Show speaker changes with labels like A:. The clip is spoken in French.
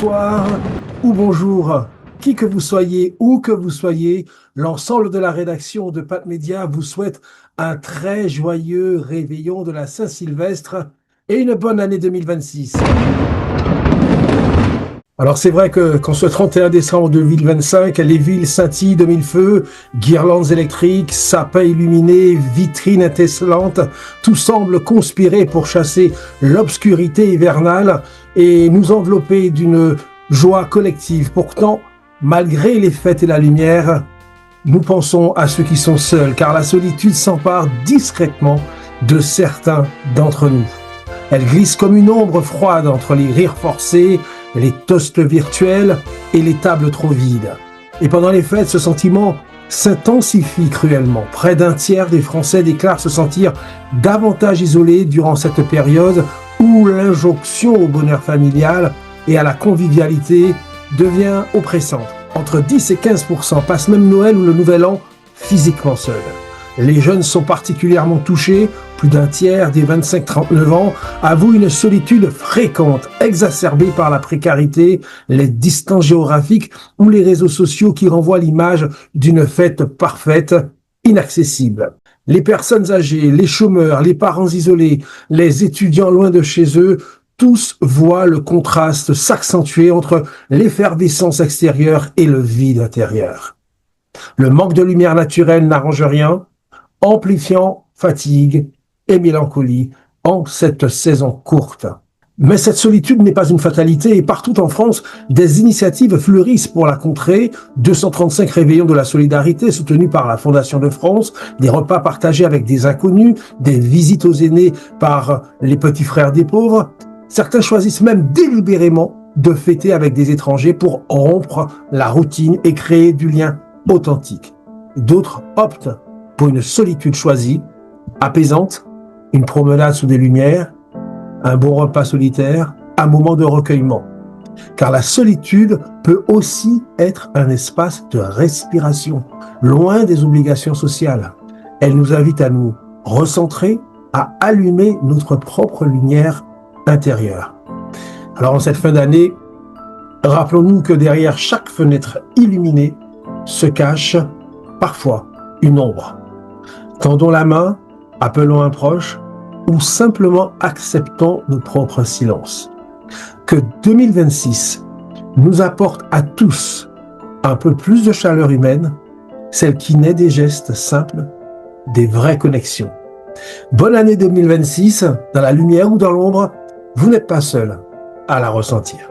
A: bonsoir ou bonjour. Qui que vous soyez, où que vous soyez, l'ensemble de la rédaction de Pat Media vous souhaite un très joyeux réveillon de la Saint-Sylvestre et une bonne année 2026. Alors c'est vrai que qu'en ce 31 décembre 2025, les villes scintillent de mille feux, guirlandes électriques, sapins illuminés, vitrines étincelantes, tout semble conspirer pour chasser l'obscurité hivernale et nous envelopper d'une joie collective. Pourtant, malgré les fêtes et la lumière, nous pensons à ceux qui sont seuls, car la solitude s'empare discrètement de certains d'entre nous. Elle glisse comme une ombre froide entre les rires forcés, les toasts virtuels et les tables trop vides. Et pendant les fêtes, ce sentiment s'intensifie cruellement. Près d'un tiers des Français déclarent se sentir davantage isolés durant cette période où l'injonction au bonheur familial et à la convivialité devient oppressante. Entre 10 et 15% passent même Noël ou le Nouvel An physiquement seuls. Les jeunes sont particulièrement touchés. Plus d'un tiers des 25-39 ans avouent une solitude fréquente, exacerbée par la précarité, les distances géographiques ou les réseaux sociaux qui renvoient l'image d'une fête parfaite, inaccessible. Les personnes âgées, les chômeurs, les parents isolés, les étudiants loin de chez eux, tous voient le contraste s'accentuer entre l'effervescence extérieure et le vide intérieur. Le manque de lumière naturelle n'arrange rien, amplifiant fatigue et mélancolie en cette saison courte. Mais cette solitude n'est pas une fatalité et partout en France, des initiatives fleurissent pour la contrer. 235 réveillons de la solidarité soutenus par la Fondation de France, des repas partagés avec des inconnus, des visites aux aînés par les petits frères des pauvres. Certains choisissent même délibérément de fêter avec des étrangers pour rompre la routine et créer du lien authentique. D'autres optent pour une solitude choisie, apaisante, une promenade sous des lumières, un bon repas solitaire, un moment de recueillement. Car la solitude peut aussi être un espace de respiration, loin des obligations sociales. Elle nous invite à nous recentrer, à allumer notre propre lumière intérieure. Alors en cette fin d'année, rappelons-nous que derrière chaque fenêtre illuminée se cache parfois une ombre. Tendons la main, appelons un proche ou simplement acceptons nos propres silences. Que 2026 nous apporte à tous un peu plus de chaleur humaine, celle qui naît des gestes simples, des vraies connexions. Bonne année 2026, dans la lumière ou dans l'ombre, vous n'êtes pas seul à la ressentir.